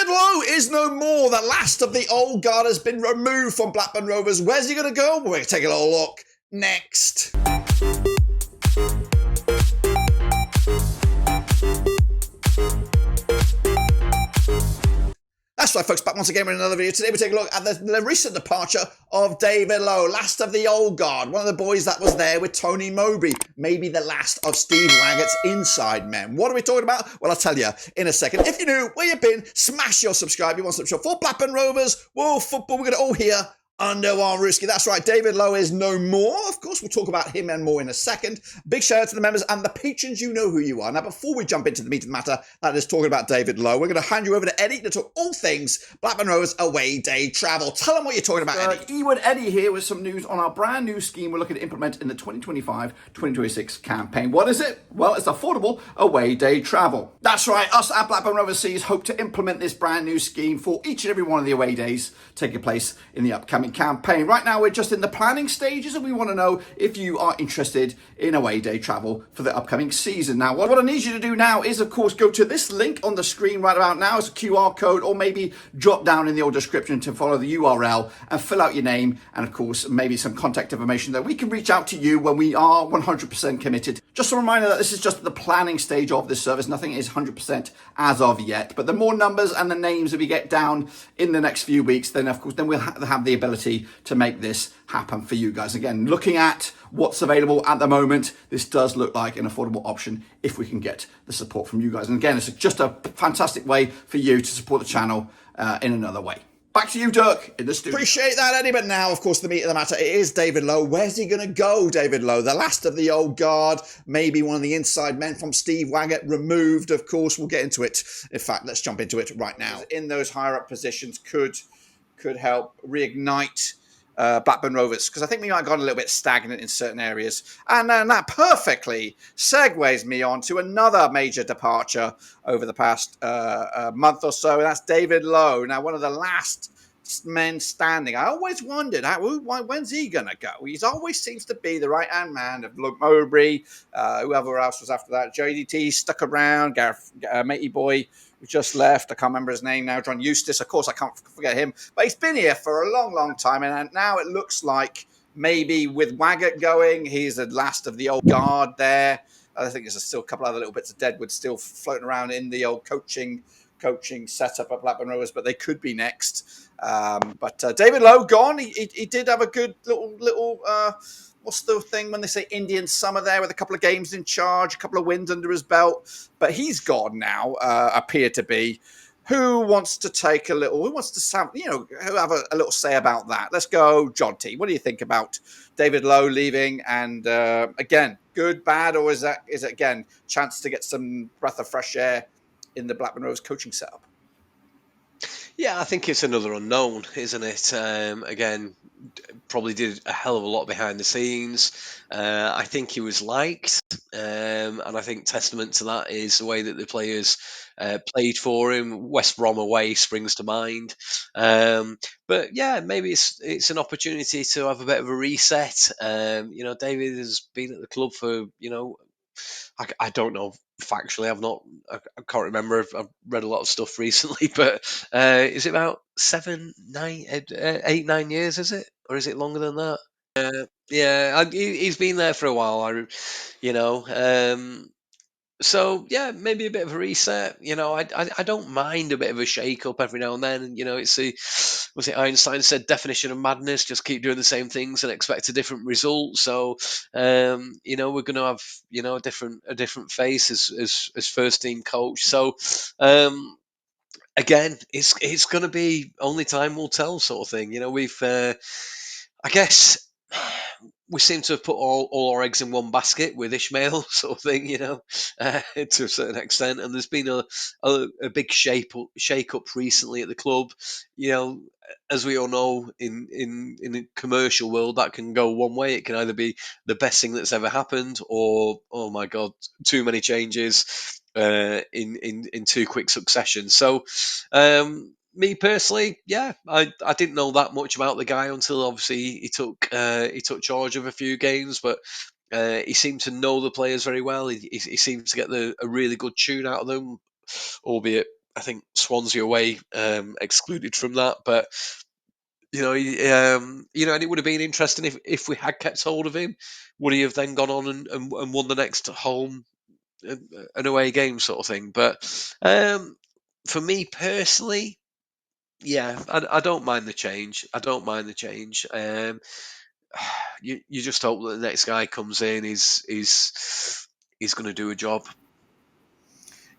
David Lowe is no more. The last of the old guard has been removed from Blackburn Rovers. Where's he going to go? We're going to take a little look next. That's right, folks, back once again with another video. Today we take a look at the recent departure of David Lowe, last of the old guard, one of the boys that was there with Tony Mowbray, maybe the last of Steve Waggett's inside men. What are we talking about? Well, I'll tell you in a second. If you're new, where you've been, smash your subscribe. You want some show for Blackburn Rovers, World Football. We're going to all hear under one rooski. That's right, David Lowe is no more. Of course, we'll talk about him and more in a second. Big shout out to the members and the patrons. You know who you are. Now, before we jump into the meat of the matter, that is talking about David Lowe, we're going to hand you over to Eddie to talk all things Blackburn Rovers away day travel. Tell them what you're talking about, Eddie. Ewood Eddie here with some news on our brand new scheme we're looking to implement in the 2025-2026 campaign. What is it? Well, it's affordable away day travel. That's right, us at Blackburn Rovers Seas hope to implement this brand new scheme for each and every one of the away days taking place in the upcoming campaign. Right now, we're just in the planning stages and we want to know if you are interested in away day travel for the upcoming season. Now, what I need you to do now is, of course, go to this link on the screen right about now. It's a QR code, or maybe drop down in the old description to follow the URL and fill out your name and, of course, maybe some contact information that we can reach out to you when we are 100% committed. Just a reminder that this is just the planning stage of this service. Nothing is 100% as of yet. But the more numbers and the names that we get down in the next few weeks, then, of course, then we'll have the ability to make this happen for you guys. Again, looking at what's available at the moment, this does look like an affordable option if we can get the support from you guys. And again, it's just a fantastic way for you to support the channel in another way. Back to you, Dirk, in the studio. Appreciate that, Eddie. But now, of course, the meat of the matter, it is David Lowe. Where's he going to go, David Lowe? The last of the old guard, maybe one of the inside men from Steve Waggett removed, of course. We'll get into it. In fact, let's jump into it right now. In those higher up positions could help reignite Blackburn Rovers, because I think we might have gone a little bit stagnant in certain areas. And that perfectly segues me on to another major departure over the past month or so, and that's David Lowe. Now, one of the last men standing. I always wondered, when's he going to go? He always seems to be the right-hand man of Luke Mowbray, whoever else was after that. JDT stuck around, Gareth, matey boy, who just left. I can't remember his name now. John Eustace, of course, I can't forget him. But he's been here for a long, long time. And now it looks like maybe with Waggett going, he's the last of the old guard there. I think there's still a couple other little bits of deadwood still floating around in the old coaching setup at Blackburn Rovers, but they could be next. But David Lowe gone. He did have a good little what's the thing when they say Indian summer there, with a couple of games in charge, a couple of wins under his belt. But he's gone now, appear to be. Who wants to take a little, who wants to have a little say about that? Let's go, John T. What do you think about David Lowe leaving? And again, good, bad, or is it again chance to get some breath of fresh air in the Blackburn Rovers coaching setup? Yeah, I think it's another unknown, isn't it? Again, probably did a hell of a lot behind the scenes. I think he was liked, and I think testament to that is the way that the players played for him. West Brom away springs to mind. But yeah, maybe it's an opportunity to have a bit of a reset. David has been at the club for, I don't know factually. I can't remember. I've read a lot of stuff recently, but is it about 8, 9 years? Is it, or is it longer than that? Yeah, he's been there for a while. So yeah, maybe a bit of a reset. I don't mind a bit of a shake-up every now and then. And was it Einstein said, definition of madness, just keep doing the same things and expect a different result. So we're going to have a different face as first team coach. So again, it's going to be only time will tell, sort of thing. We've I guess we seem to have put all our eggs in one basket with Ishmael, sort of thing, to a certain extent. And there's been a big shake up recently at the club. As we all know, in the commercial world, that can go one way. It can either be the best thing that's ever happened, or, oh my God, too many changes in too quick succession. So, me personally, yeah, I didn't know that much about the guy until obviously he took charge of a few games, but he seemed to know the players very well. He seemed to get a really good tune out of them, albeit I think Swansea away excluded from that, but and it would have been interesting if we had kept hold of him. Would he have then gone on and won the next home and away game sort of thing? But for me personally, yeah, I don't mind the change. I don't mind the change. You just hope that the next guy comes in is going to do a job.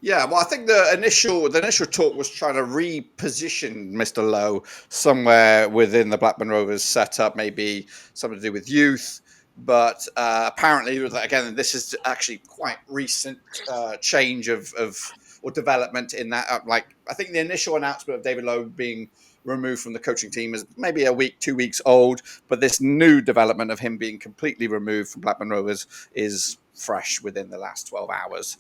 Yeah, well, I think the initial talk was trying to reposition Mr. Lowe somewhere within the Blackburn Rovers setup, maybe something to do with youth. But apparently, again, this is actually quite recent change of or development in that. Like, I think the initial announcement of David Lowe being removed from the coaching team is maybe a week, 2 weeks old. But this new development of him being completely removed from Blackburn Rovers is fresh within the last 12 hours.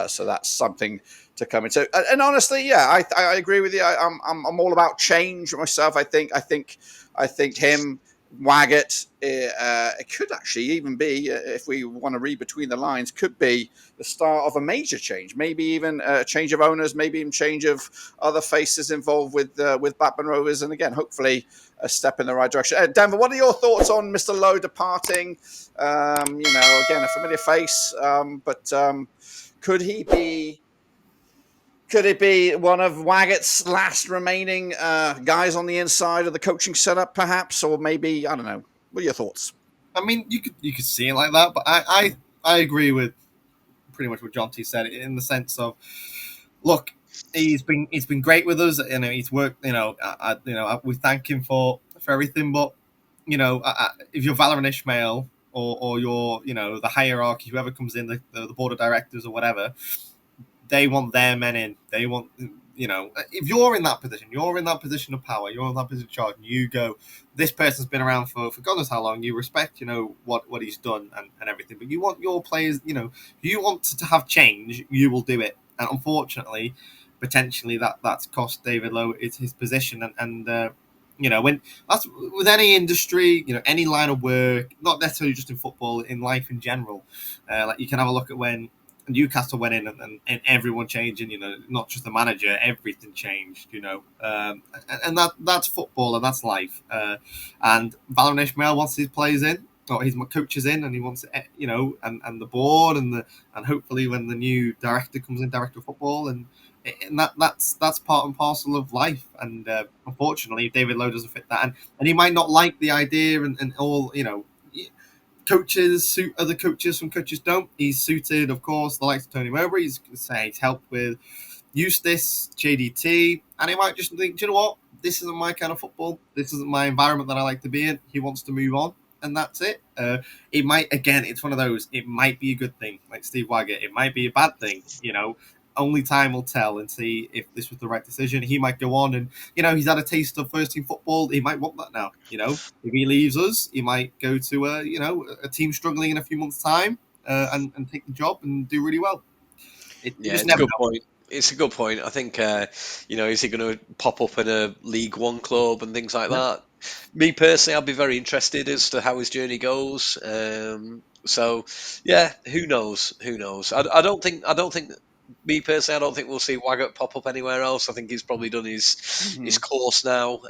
So that's something to come into. And honestly, yeah, I agree with you. I'm all about change myself. I think him, Waggett, it could actually even be, if we want to read between the lines, could be the start of a major change. Maybe even a change of owners, maybe even change of other faces involved with Blackburn Rovers. And again, hopefully a step in the right direction. Denver, what are your thoughts on Mr. Lowe departing? Again, a familiar face, but could he be? Could it be one of Waggett's last remaining guys on the inside of the coaching setup, perhaps, or maybe I don't know? What are your thoughts? I mean, you could see it like that, but I agree with pretty much what John T said in the sense of, look, he's been great with us. He's worked. We thank him for everything. But if you're Valorant Ishmael or you're the hierarchy, whoever comes in, the board of directors or whatever, they want their men in. They want, if you're in that position, you're in that position of power, you're in that position of charge, and you go, this person's been around for God knows how long, you respect, what he's done and everything, but you want your players, you want to have change, you will do it. And unfortunately, potentially that's cost David Lowe his position. When that's with any industry, any line of work, not necessarily just in football, in life in general. Like you can have a look at when Newcastle went in and everyone changing, not just the manager, everything changed, and that's football and that's life. And Valorant Ishmael wants his players in, or his coaches in, and he wants it, and the board and hopefully when the new director comes in, director of football, and that's part and parcel of life. And unfortunately, David Lowe doesn't fit that, and he might not like the idea and all, coaches suit other coaches, some coaches don't. He's suited, of course, the likes of Tony Mowbray. He's helped with Eustace, JDT, and he might just think, do you know what? This isn't my kind of football. This isn't my environment that I like to be in. He wants to move on, and that's it. It might, again, it's one of those, it might be a good thing, like Steve Waggett. It might be a bad thing, Only time will tell and see if this was the right decision. He might go on and, he's had a taste of first team football. He might want that now. If he leaves us, he might go to a team struggling in a few months' time and take the job and do really well. It's a good point. It's a good point. I think, is he going to pop up in a League One club and things like that? Me personally, I'd be very interested as to how his journey goes. So, yeah, who knows? Who knows? I don't think. Me personally, I don't think we'll see Waggett pop up anywhere else. I think he's probably done his course now.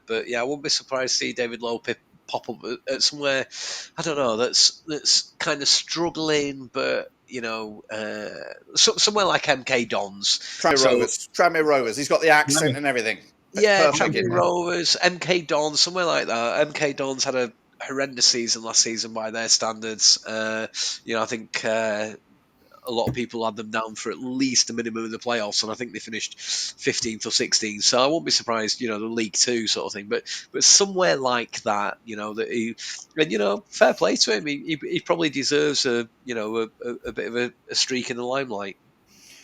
But yeah, I wouldn't be surprised to see David Lowe pop up at somewhere. I don't know. That's kind of struggling, but somewhere like MK Dons. Tranmere Rovers. He's got the accent and everything. Yeah, Tranmere Rovers, MK Dons, somewhere like that. MK Dons had a horrendous season last season by their standards. I think a lot of people had them down for at least a minimum in the playoffs, and I think they finished 15th or 16th. So I won't be surprised, the League Two sort of thing. But somewhere like that, that he, and fair play to him. He probably deserves a bit of a streak in the limelight.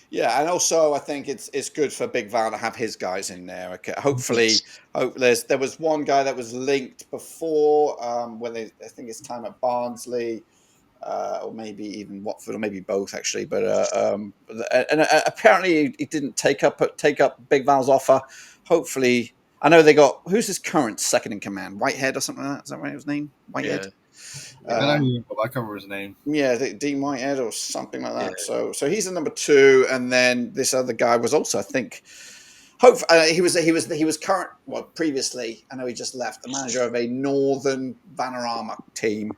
Yeah, and also I think it's good for Big Val to have his guys in there. Okay, hopefully, there was one guy that was linked before I think it's time at Barnsley. Or maybe even Watford, or maybe both actually. But apparently he didn't take up Big Val's offer. Hopefully I know they got, who's his current second in command? Whitehead or something like that? Is that right? His name? Whitehead? I don't know, but I can't remember his name. Yeah, I think Dean Whitehead or something like that. Yeah. So he's the number 2, and then this other guy was also, I think, he was current. Well, previously, I know he just left, the manager of a Northern Vanarama team.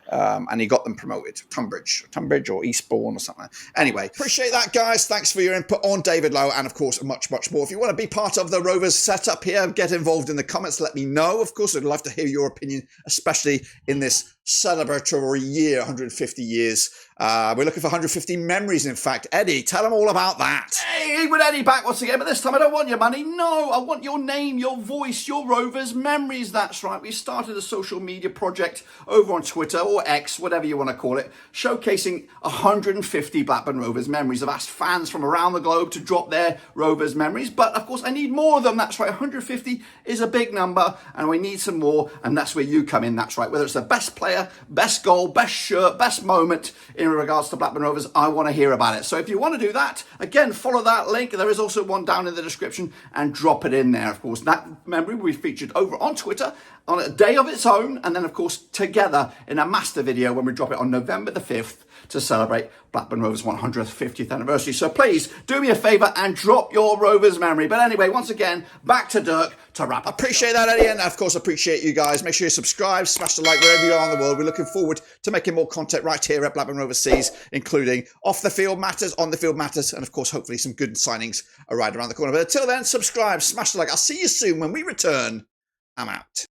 And he got them promoted to Tunbridge or Eastbourne or something. Anyway, appreciate that, guys. Thanks for your input on David Lowe, and of course, much, much more. If you want to be part of the Rovers setup here, get involved in the comments. Let me know. Of course, I'd love to hear your opinion, especially in this celebratory year, 150 years. We're looking for 150 memories, in fact. Eddie, tell them all about that. Hey, with Eddie back once again, but this time I don't want your money. No, I want your name, your voice, your Rovers memories. That's right. We started a social media project over on Twitter or X, whatever you want to call it, showcasing 150 Blackburn Rovers memories. I've asked fans from around the globe to drop their Rovers memories, but of course I need more of them. That's right. 150 is a big number, and we need some more, and that's where you come in. That's right. Whether it's the best player, best goal, best shirt, best moment in regards to Blackburn Rovers, I want to hear about it. So if you want to do that, again, follow that link. There is also one down in the description, and drop it in there. Of course, that memory will be featured over on Twitter on a day of its own, and then of course together in a master video when we drop it on November the 5th to celebrate Blackburn Rovers 150th anniversary. So please do me a favour and drop your Rovers memory. But anyway, once again, back to Dirk to wrap up. Appreciate that, Eddie, and of course appreciate you guys. Make sure you subscribe, smash the like wherever you are in the world. We're looking forward to making more content right here at Blackburn Rovers Seas, including off the field matters, on the field matters, and of course hopefully some good signings are right around the corner. But until then, subscribe, smash the like. I'll see you soon when we return. I'm out.